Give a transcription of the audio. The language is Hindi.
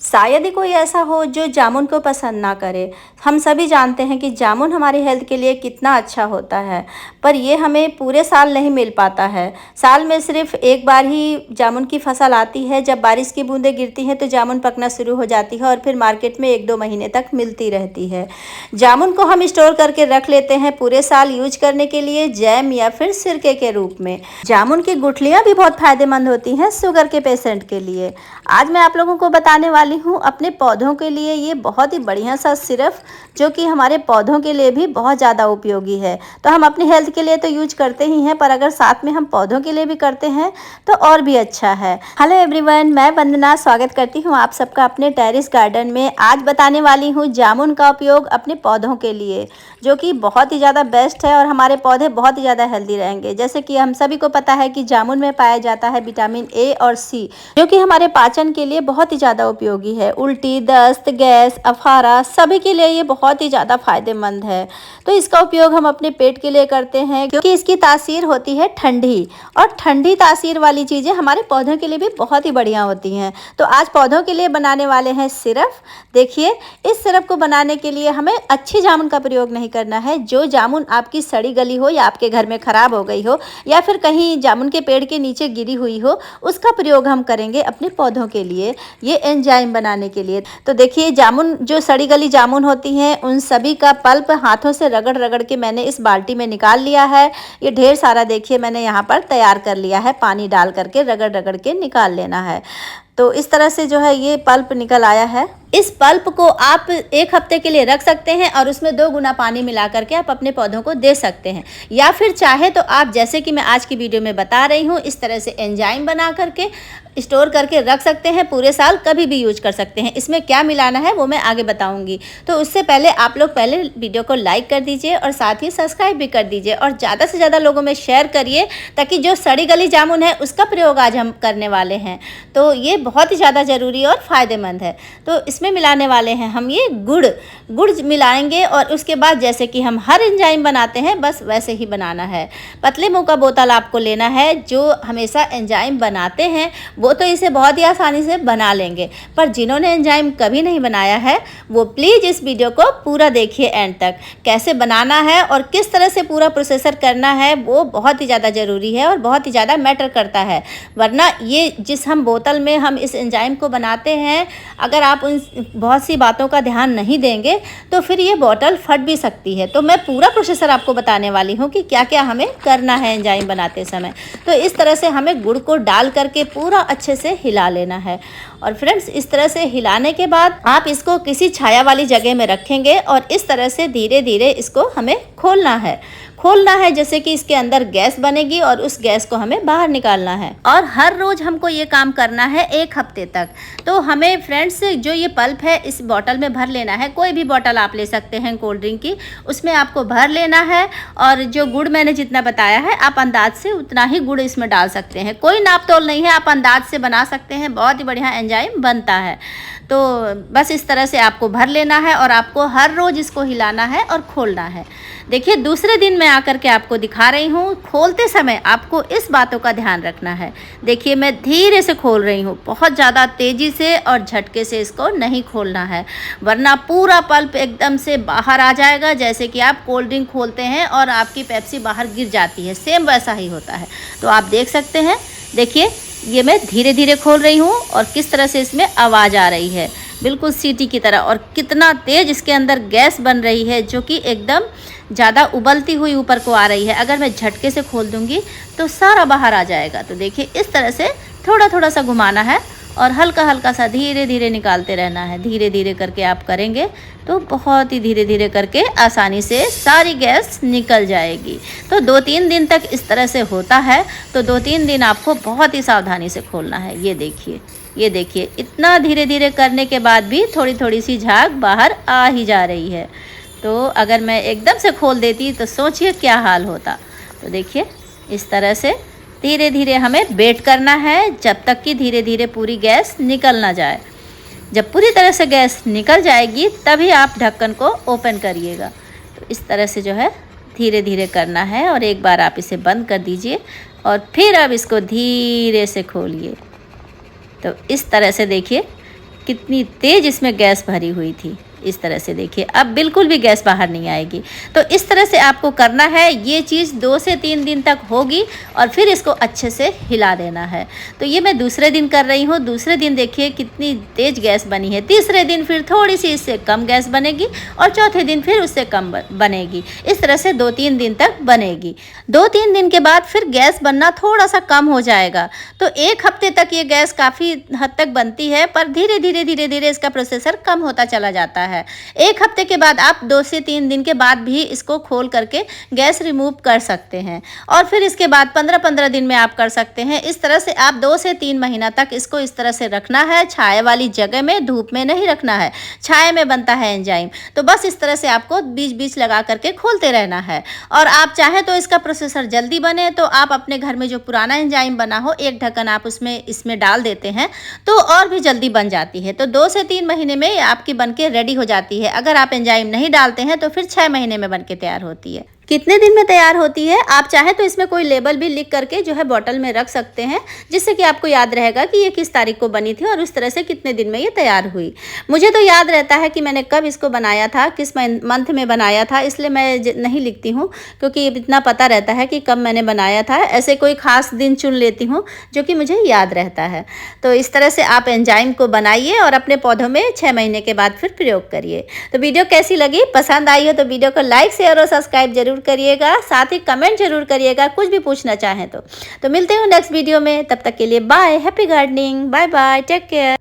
शायद ही कोई ऐसा हो जो जामुन को पसंद ना करे। हम सभी जानते हैं कि जामुन हमारी हेल्थ के लिए कितना अच्छा होता है, पर ये हमें पूरे साल नहीं मिल पाता है। साल में सिर्फ एक बार ही जामुन की फसल आती है। जब बारिश की बूंदें गिरती हैं तो जामुन पकना शुरू हो जाती है और फिर मार्केट में 1-2 महीने तक मिलती रहती है। जामुन को हम स्टोर करके रख लेते हैं पूरे साल यूज करने के लिए, जैम या फिर सिरके के रूप में। जामुन की गुठलियाँ भी बहुत फायदेमंद होती हैं शुगर के पेशेंट के लिए। आज मैं आप लोगों को बताने वाली हूँ अपने पौधों के लिए ये बहुत ही बढ़िया सा सिरप, जो कि हमारे पौधों के लिए भी बहुत ज़्यादा उपयोगी है। तो हम अपनी हेल्थ के लिए तो यूज करते ही हैं, पर अगर साथ में हम पौधों के लिए भी करते हैं तो और भी अच्छा है। हेलो एवरीवन, मैं वंदना स्वागत करती हूँ आप सबका अपने टेरेस गार्डन में। आज बताने वाली हूँ जामुन का उपयोग अपने पौधों के लिए, जो कि बहुत ही ज़्यादा बेस्ट है और हमारे पौधे बहुत ही ज़्यादा हेल्दी रहेंगे। जैसे कि हम सभी को पता है कि जामुन में पाया जाता है विटामिन ए और सी, जो कि हमारे पाचन के लिए बहुत ही ज़्यादा उपयोगी है। उल्टी, दस्त, गैस, अफारा सभी के लिए ये बहुत ही ज़्यादा फायदेमंद है। तो इसका उपयोग हम अपने पेट के लिए करते हैं, क्योंकि इसकी तासीर होती है ठंडी, और ठंडी तासीर वाली चीज़ें हमारे पौधों के लिए भी बहुत ही बढ़िया होती हैं। तो आज पौधों के लिए बनाने वाले हैं सिरप। देखिए, इस सिरप को बनाने के लिए हमें अच्छी जामुन का प्रयोग नहीं करना है। जो जामुन आपकी सड़ी गली हो या आपके घर में ख़राब हो गई हो या फिर कहीं जामुन के पेड़ के नीचे गिरी हुई हो, उसका प्रयोग हम करेंगे अपने पौधों के लिए, ये एंजाइम बनाने के लिए। तो देखिए, जामुन जो सड़ी गली जामुन होती हैं उन सभी का पल्प हाथों से रगड़ रगड़ के मैंने इस बाल्टी में निकाल लिया है। ये ढेर सारा देखिए मैंने यहाँ पर तैयार कर लिया है, पानी डाल करके रगड़ रगड़ के निकाल लेना है। तो इस तरह से जो है ये पल्प निकल आया है। इस पल्प को आप 1 हफ्ते के लिए रख सकते हैं और उसमें 2 गुना पानी मिला करके आप अपने पौधों को दे सकते हैं, या फिर चाहे तो आप, जैसे कि मैं आज की वीडियो में बता रही हूँ, इस तरह से एंजाइम बना करके स्टोर करके रख सकते हैं। पूरे साल कभी भी यूज कर सकते हैं। इसमें क्या मिलाना है वो मैं आगे बताऊंगी। तो उससे पहले आप लोग पहले वीडियो को लाइक कर दीजिए और साथ ही सब्सक्राइब भी कर दीजिए और ज़्यादा से ज़्यादा लोगों में शेयर करिए, ताकि जो सड़ी गली जामुन है उसका प्रयोग आज हम करने वाले हैं। तो ये बहुत ही ज़्यादा ज़रूरी और फ़ायदेमंद है। तो इसमें मिलाने वाले हैं हम ये गुड़ मिलाएंगे, और उसके बाद जैसे कि हम हर एंजाइम बनाते हैं बस वैसे ही बनाना है। पतले मुँह का बोतल आपको लेना है। जो हमेशा एंजाइम बनाते हैं वो तो इसे बहुत ही आसानी से बना लेंगे, पर जिन्होंने एंजाइम कभी नहीं बनाया है वो प्लीज़ इस वीडियो को पूरा देखिए एंड तक। कैसे बनाना है और किस तरह से पूरा प्रोसेसर करना है वो बहुत ही ज़्यादा ज़रूरी है और बहुत ही ज़्यादा मैटर करता है। वरना ये जिस हम बोतल में हम इस एंजाइम को बनाते हैं, अगर आप उन बहुत सी बातों का ध्यान नहीं देंगे तो फिर ये बोतल फट भी सकती है। तो मैं पूरा प्रोसेसर आपको बताने वाली हूँ कि क्या क्या हमें करना है एंजाइम बनाते समय। तो इस तरह से हमें गुड़ को डाल करके पूरा अच्छे से हिला लेना है। और फ्रेंड्स, इस तरह से हिलाने के बाद आप इसको किसी छाया वाली जगह में रखेंगे और इस तरह से धीरे धीरे इसको हमें खोलना है, जैसे कि इसके अंदर गैस बनेगी और उस गैस को हमें बाहर निकालना है। और हर रोज हमको ये काम करना है 1 हफ्ते तक। तो हमें फ्रेंड्स जो ये पल्प है इस बॉटल में भर लेना है। कोई भी बॉटल आप ले सकते हैं कोल्ड ड्रिंक की, उसमें आपको भर लेना है। और जो गुड़ मैंने जितना बताया है आप अंदाज से उतना ही गुड़ इसमें डाल सकते हैं। कोई नाप तोल नहीं है, आप अंदाज से बना सकते हैं। बहुत ही बढ़िया एंजाइम बनता है। तो बस इस तरह से आपको भर लेना है और आपको हर रोज़ इसको हिलाना है और खोलना है। देखिए, दूसरे दिन मैं आकर के आपको दिखा रही हूँ। खोलते समय आपको इस बातों का ध्यान रखना है। देखिए, मैं धीरे से खोल रही हूँ, बहुत ज़्यादा तेज़ी से और झटके से इसको नहीं खोलना है, वरना पूरा पल्प एकदम से बाहर आ जाएगा। जैसे कि आप कोल्ड ड्रिंक खोलते हैं और आपकी पेप्सी बाहर गिर जाती है, सेम वैसा ही होता है। तो आप देख सकते हैं, देखिए ये मैं धीरे धीरे खोल रही हूँ और किस तरह से इसमें आवाज़ आ रही है, बिल्कुल सीटी की तरह। और कितना तेज़ इसके अंदर गैस बन रही है, जो कि एकदम ज़्यादा उबलती हुई ऊपर को आ रही है। अगर मैं झटके से खोल दूँगी तो सारा बाहर आ जाएगा। तो देखिए, इस तरह से थोड़ा थोड़ा सा घुमाना है और हल्का हल्का सा धीरे धीरे निकालते रहना है। धीरे धीरे करके आप करेंगे तो बहुत ही धीरे धीरे करके आसानी से सारी गैस निकल जाएगी। तो 2-3 दिन तक इस तरह से होता है। तो 2-3 दिन आपको बहुत ही सावधानी से खोलना है। ये देखिए, इतना धीरे धीरे करने के बाद भी थोड़ी थोड़ी सी झाग बाहर आ ही जा रही है। तो अगर मैं एकदम से खोल देती तो सोचिए क्या हाल होता। तो देखिए, इस तरह से धीरे धीरे हमें वेट करना है जब तक कि धीरे धीरे पूरी गैस निकल ना जाए। जब पूरी तरह से गैस निकल जाएगी तभी आप ढक्कन को ओपन करिएगा। तो इस तरह से जो है धीरे धीरे करना है और एक बार आप इसे बंद कर दीजिए और फिर अब इसको धीरे से खोलिए। तो इस तरह से देखिए कितनी तेज़ इसमें गैस भरी हुई थी। इस तरह से देखिए, अब बिल्कुल भी गैस बाहर नहीं आएगी। तो इस तरह से आपको करना है। ये चीज़ 2 से 3 दिन तक होगी और फिर इसको अच्छे से हिला देना है। तो ये मैं दूसरे दिन कर रही हूँ। दूसरे दिन देखिए कितनी तेज़ गैस बनी है। तीसरे दिन फिर थोड़ी सी इससे कम गैस बनेगी और चौथे दिन फिर उससे कम बनेगी। इस तरह से 2-3 दिन तक बनेगी। 2-3 दिन के बाद फिर गैस बनना थोड़ा सा कम हो जाएगा। तो 1 हफ्ते तक ये गैस काफ़ी हद तक बनती है, पर धीरे धीरे इसका प्रोसेसर कम होता चला जाता है। 1 हफ्ते के बाद आप 2 से 3 दिन के बाद भी इसको खोल करके गैस रिमूव कर सकते हैं और फिर इसके बाद 15-15 दिन में आप कर सकते हैं। इस तरह से आप 2 से 3 महीना तक इसको इस तरह से रखना है। छाया वाली जगह में, धूप में नहीं रखना है। छाया में बनता है एंजाइम। तो बस इस तरह से आपको बीच-बीच लगा करके खोलते रहना है। और आप चाहें तो इसका प्रोसेसर जल्दी बने तो आप अपने घर में जो पुराना एंजाइम बना हो, एक ढक्कन आप इसमें डाल देते हैं तो और भी जल्दी बन जाती है। तो 2 से 3 महीने में आपकी बनके रेडी हो जाती है। अगर आप एंजाइम नहीं डालते हैं तो फिर 6 महीने में बनके तैयार होती है। कितने दिन में तैयार होती है, आप चाहें तो इसमें कोई लेबल भी लिख करके जो है बॉटल में रख सकते हैं, जिससे कि आपको याद रहेगा कि ये किस तारीख को बनी थी और उस तरह से कितने दिन में ये तैयार हुई। मुझे तो याद रहता है कि मैंने कब इसको बनाया था, किस मंथ में बनाया था, इसलिए मैं नहीं लिखती हूँ क्योंकि इतना पता रहता है कि कब मैंने बनाया था। ऐसे कोई ख़ास दिन चुन लेती हूँ जो कि मुझे याद रहता है। तो इस तरह से आप एंजाइम को बनाइए और अपने पौधों में 6 महीने के बाद फिर प्रयोग करिए। तो वीडियो कैसी लगी, पसंद आई हो तो वीडियो को लाइक, शेयर और सब्सक्राइब जरूर करिएगा। साथ ही कमेंट जरूर करिएगा कुछ भी पूछना चाहें तो मिलते हैं नेक्स्ट वीडियो में। तब तक के लिए bye, happy gardening, bye bye, take care.